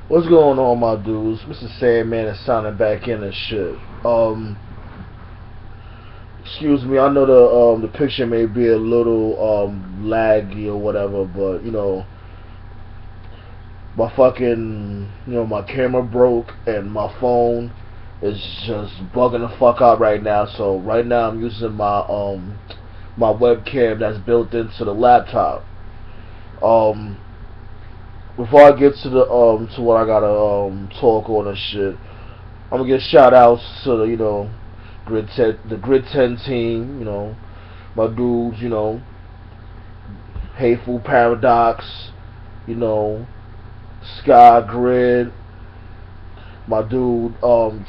What's going on, my dudes? Mr. Sandman is signing back in and shit. Excuse me. I know the picture may be a little laggy or whatever, but my fucking my camera broke and my phone is just bugging the fuck out right now. So right now I'm using my webcam that's built into the laptop. Um, Before I get to the to what I gotta talk on and shit, I'm gonna give shout outs to the Grid 10 team, my dudes, Hateful Paradox, you know, Sky Grid, my dude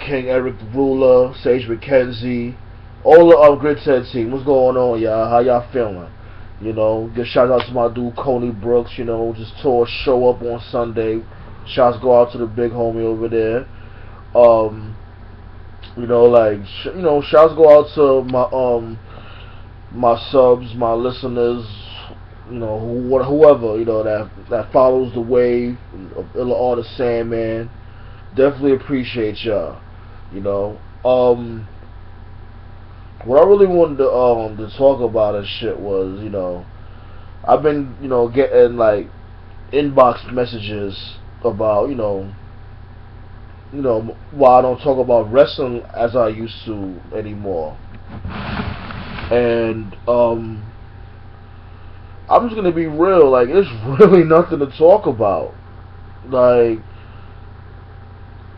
King Eric the Ruler, Sage McKenzie, all the Grid 10 team. What's going on, y'all? How y'all feeling? Give shout out to my dude Coney Brooks, just tore show up on Sunday. Shouts go out to the big homie over there. Shouts go out to my subs, my listeners, whoever, that follows the wave of Illa Artist Sandman. Definitely appreciate y'all. You know. What I really wanted to talk about and shit was, I've been, getting like inbox messages about, why I don't talk about wrestling as I used to anymore. And I'm just gonna be real, like there's really nothing to talk about. Like,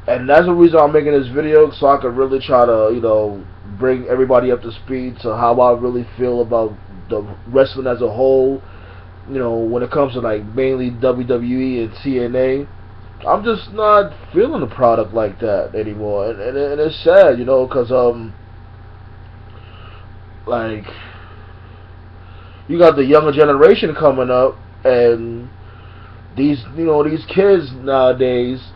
and that's the reason I'm making this video, so I could really try to, bring everybody up to speed to how I really feel about the wrestling as a whole. When it comes to like mainly WWE and TNA, I'm just not feeling the product like that anymore, and it's sad, because like you got the younger generation coming up, and these kids nowadays,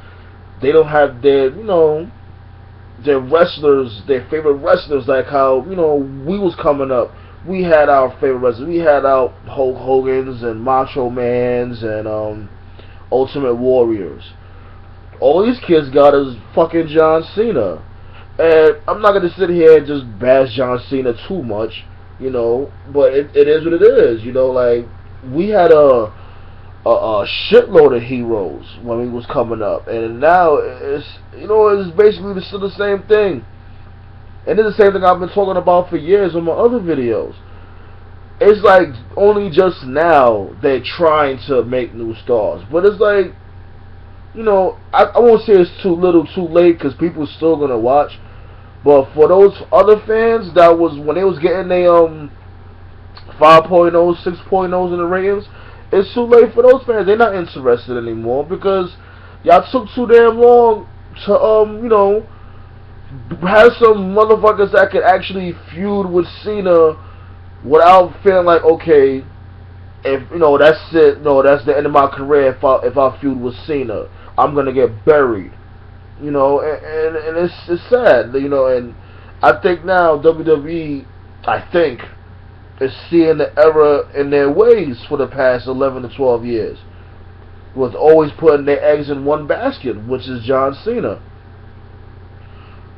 they don't have their wrestlers, their favorite wrestlers, like how, we was coming up. We had our favorite wrestlers. We had our Hulk Hogan's and Macho Man's and Ultimate Warriors. All these kids got is fucking John Cena. And I'm not going to sit here and just bash John Cena too much, but it is what it is. Like, we had a shitload of heroes when we was coming up, and now it's basically still the same thing, and it's the same thing I've been talking about for years on my other videos. It's like only just now they're trying to make new stars, but it's like, I won't say it's too little too late, because people are still gonna watch, but for those other fans that was when they was getting their 5.0, 6.0s in the ratings, it's too late for those fans. They're not interested anymore, because y'all took too damn long to have some motherfuckers that could actually feud with Cena without feeling like, okay, if that's it, no, that's the end of my career. If I feud with Cena, I'm gonna get buried. And it's sad, and I think now WWE, is seeing the error in their ways for the past 11 to 12 years, with always putting their eggs in one basket, which is John Cena.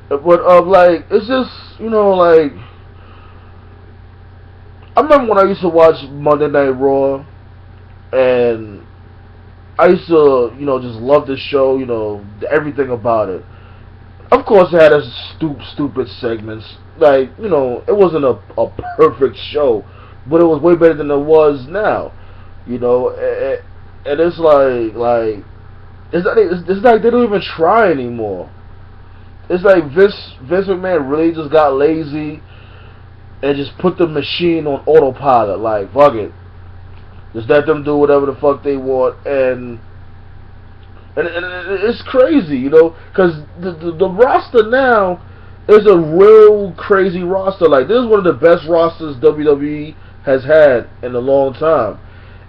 But like, it's just, like, I remember when I used to watch Monday Night Raw, and I used to, just love the show, everything about it. Of course, it had its stupid segments. Like, it wasn't a perfect show, but it was way better than it was now. And it's like it's like they don't even try anymore. It's like Vince McMahon really just got lazy and just put the machine on autopilot. Like, fuck it, just let them do whatever the fuck they want, and it's crazy, because the roster now is a real crazy roster. Like, this is one of the best rosters WWE has had in a long time,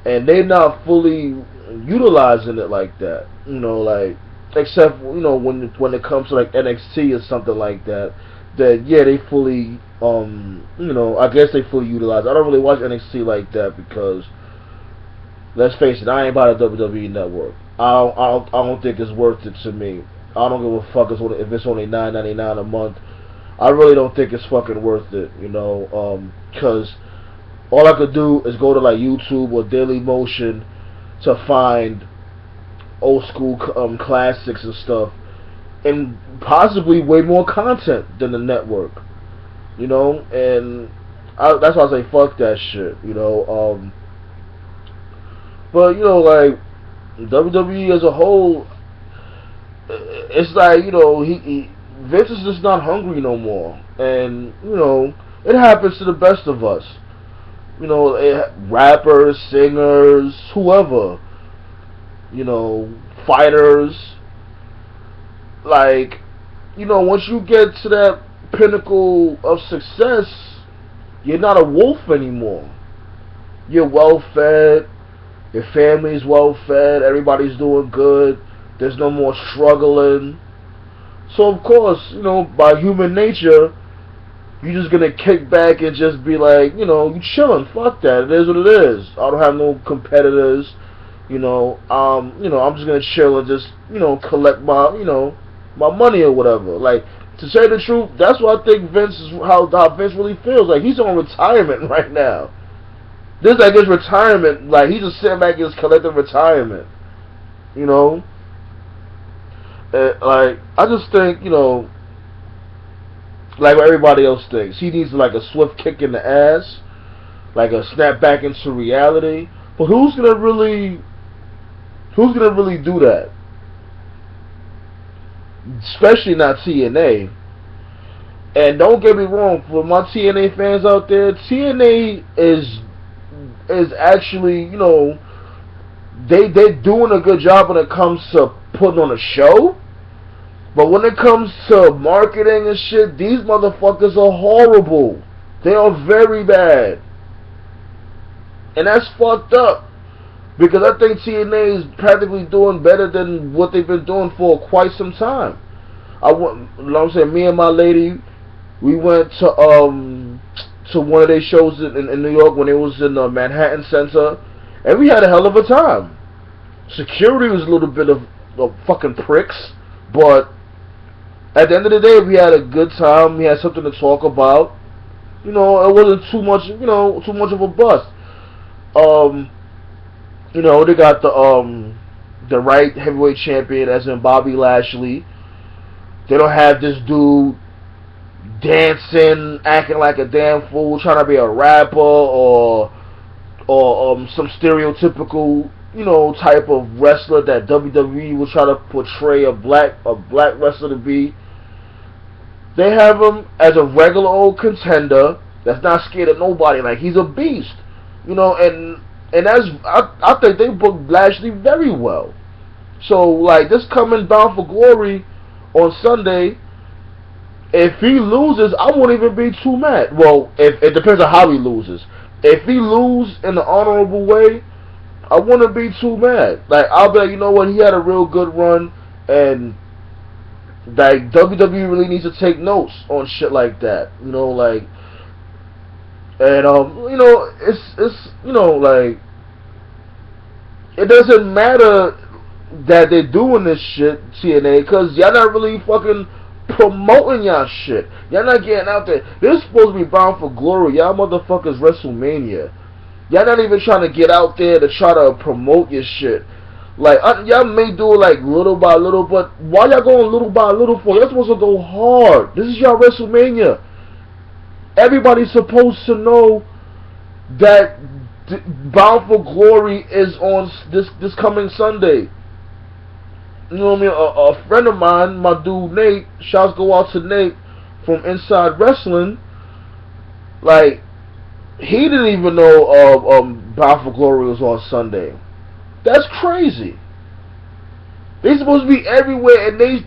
and they're not fully utilizing it like that. Like, except when it comes to like NXT or something like that. That, yeah, they fully I guess they fully utilize. I don't really watch NXT like that, because Let's face it, I ain't about a WWE network. I don't think it's worth it to me. I don't give a fuck if it's only $9.99 a month. I really don't think it's fucking worth it, you know, because all I could do is go to like YouTube or Daily Motion to find old school classics and stuff, and possibly way more content than the network, you know. And that's why I say fuck that shit, you know. But you know, like WWE as a whole, it's like, you know, Vince is just not hungry no more, and you know, it happens to the best of us. You know, rappers, singers, whoever, you know, fighters. Like, you know, once you get to that pinnacle of success, you're not a wolf anymore. You're well fed. Your family's well fed. Everybody's doing good. There's no more struggling. So of course, you know, by human nature, you're just gonna kick back and just be like, you know, you chilling. Fuck that. It is what it is. I don't have no competitors. You know, I'm just gonna chill and just, you know, collect my, you know, my money or whatever. Like, to say the truth, that's what I think Vince is how Vince really feels. Like, he's on retirement right now. This is like his retirement. Like, he's just sitting back in his collective retirement. You know, like, I just think, you know, like what everybody else thinks, he needs like a swift kick in the ass, like a snap back into reality. But who's gonna really do that? Especially not TNA. And don't get me wrong, for my TNA fans out there, TNA is actually, you know, they're doing a good job when it comes to putting on a show. But when it comes to marketing and shit, these motherfuckers are horrible. They are very bad. And that's fucked up. Because I think TNA is practically doing better than what they've been doing for quite some time. You know what I'm saying? Me and my lady, we went to one of their shows in New York when it was in the Manhattan Center, and we had a hell of a time. Security was a little bit of fucking pricks, but at the end of the day, we had a good time. We had something to talk about. You know, it wasn't too much of a bust. You know, they got the right heavyweight champion, as in Bobby Lashley. They don't have this dude dancing, acting like a damn fool, trying to be a rapper or some stereotypical, you know, type of wrestler that WWE will try to portray a black wrestler to be. They have him as a regular old contender that's not scared of nobody. Like, he's a beast, you know, and that's I think they booked Lashley very well. So, like, this coming Bound for Glory on Sunday, if he loses, I won't even be too mad. Well, if it depends on how he loses. If he loses in an honorable way, I wouldn't be too mad. Like, I'll be like, you know what, he had a real good run, and like, WWE really needs to take notes on shit like that. You know, like, and you know, it's you know, like, it doesn't matter that they're doing this shit, TNA, because y'all not really fucking promoting y'all shit. Y'all not getting out there. This is supposed to be Bound for Glory. Y'all motherfuckers WrestleMania. Y'all not even trying to get out there to try to promote your shit. Like, y'all may do it like little by little, but why y'all going little by little for? Y'all supposed to go hard. This is y'all WrestleMania. Everybody's supposed to know that Bound for Glory is on this coming Sunday. You know what I mean? A friend of mine, my dude Nate, shouts go out to Nate from Inside Wrestling. Like, he didn't even know Bound for Glory was on Sunday. That's crazy. They supposed to be everywhere, and they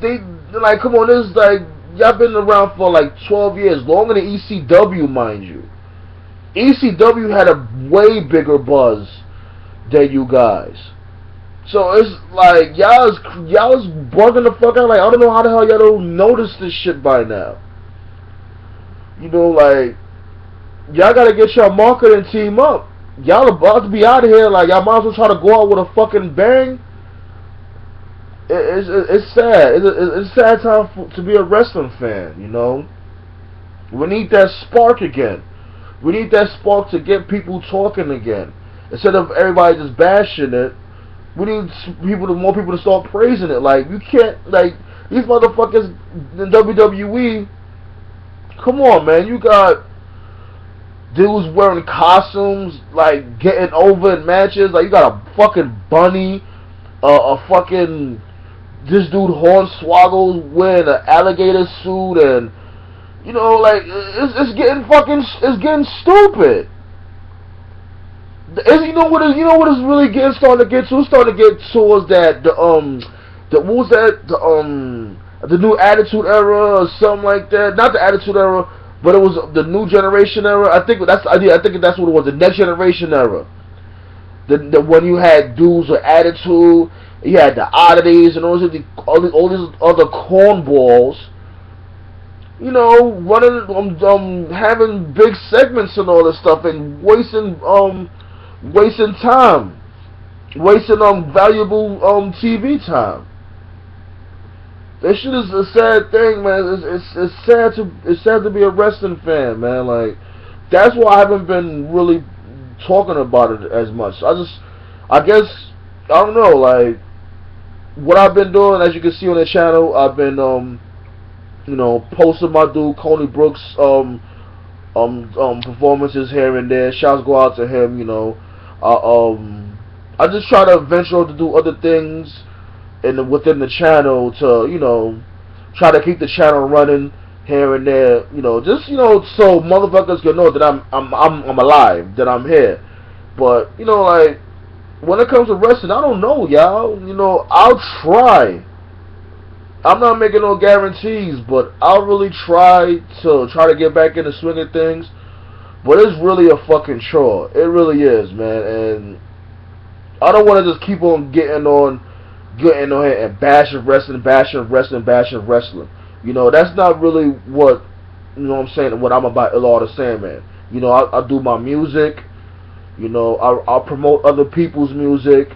like, come on, this is like, y'all been around for like 12 years, longer than ECW, mind you. ECW had a way bigger buzz than you guys. So it's like, y'all is bugging the fuck out. Like, I don't know how the hell y'all don't notice this shit by now. You know, like, y'all gotta get your marketing team up. y'all about to be out of here. Like, y'all might as well try to go out with a fucking bang. It's sad. It's a sad time to be a wrestling fan, you know? We need that spark again. We need that spark to get people talking again. Instead of everybody just bashing it, we need more people to start praising it. Like, you can't, like, these motherfuckers in WWE, come on, man. You got dudes wearing costumes, like, getting over in matches. Like, you got a fucking bunny, a fucking, this dude Hornswoggle wearing an alligator suit, and, you know, like, it's getting stupid. You know what is really starting to get to? It's starting to get towards that what was that, the new Attitude Era or something like that. Not the Attitude Era, but it was the New Generation Era. I think that's what it was. The Next Generation Era. The when you had dudes with attitude, you had the oddities and all these other cornballs. You know, running, having big segments and all this stuff, and wasting time, wasting valuable TV time. That shit is a sad thing, man. It's sad to be a wrestling fan, man. Like, that's why I haven't been really talking about it as much. I guess I don't know. Like, what I've been doing, as you can see on the channel, I've been you know, posting my dude Coney Brooks performances here and there. Shouts go out to him, you know. I just try to venture to do other things within the channel to, you know, try to keep the channel running here and there, you know, just, you know, so motherfuckers can know that I'm alive, that I'm here. But, you know, like, when it comes to wrestling, I don't know, y'all. You know, I'll try. I'm not making no guarantees, but I'll really try to get back in the swing of things. But it's really a fucking chore. It really is, man. And I don't want to just keep on getting on here and bashing wrestling. You know, that's not really what, you know what I'm saying, what I'm about, Law the Sandman. You know, I do my music. You know, I'll promote other people's music.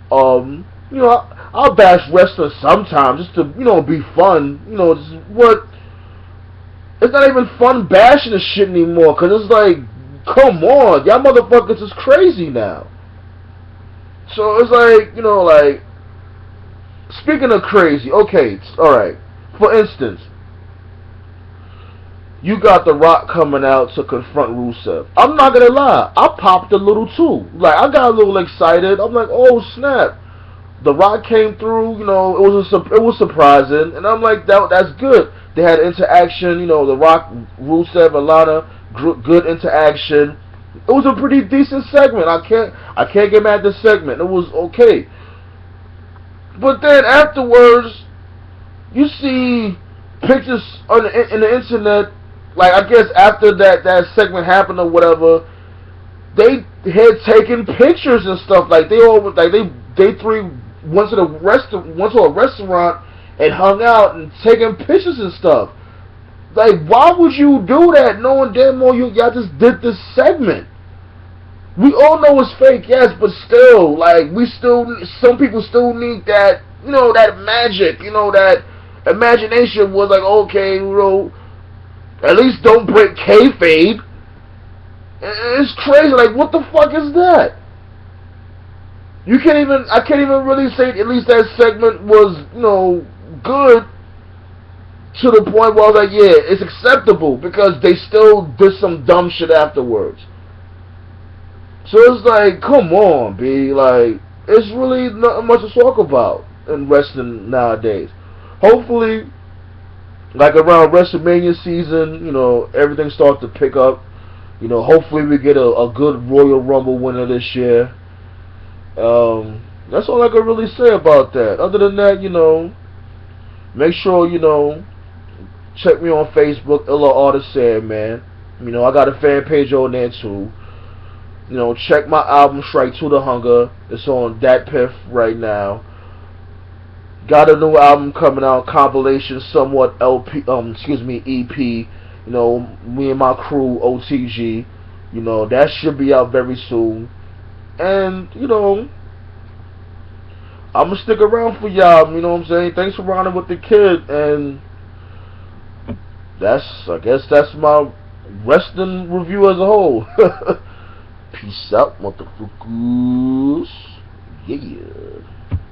You know, I'll bash wrestlers sometimes just to, you know, be fun. You know, it's not even fun bashing this shit anymore, because it's like, come on, y'all motherfuckers is crazy now. So it's like, you know, like, speaking of crazy, okay, alright, for instance, you got The Rock coming out to confront Rusev. I'm not gonna lie, I popped a little too. Like, I got a little excited. I'm like, oh snap, The Rock came through. You know, it was surprising, and I'm like, that's good. They had interaction. You know, The Rock, Rusev, Alana, good interaction. It was a pretty decent segment. I can't get mad at this segment. It was okay. But then afterwards, you see pictures in the internet. Like, I guess after that segment happened or whatever, they had taken pictures and stuff. Like, they three went to a restaurant and hung out and taking pictures and stuff. Like, why would you do that knowing damn well y'all just did this segment? We all know it's fake, yes, but still, like, some people still need that, you know, that magic, you know, that imagination was like, okay, you know, at least don't break kayfabe. It's crazy, like, what the fuck is that? I can't even really say at least that segment was, you know, good to the point where I was like, yeah, it's acceptable, because they still did some dumb shit afterwards. So it's like, come on, B. Like, it's really not much to talk about in wrestling nowadays. Hopefully, like around WrestleMania season, you know, everything starts to pick up. You know, hopefully we get a good Royal Rumble winner this year. That's all I can really say about that. Other than that, you know, make sure, you know, check me on Facebook, Illa Artist Sandman. You know, I got a fan page on there too. You know, check my album Strike to the Hunger. It's on Dat Piff right now. Got a new album coming out, compilation, somewhat EP. You know, me and my crew, OTG. You know, that should be out very soon. And, you know, I'm going to stick around for y'all. You know what I'm saying? Thanks for riding with the kid. And I guess that's my wrestling review as a whole. Peace out, motherfuckers. Yeah.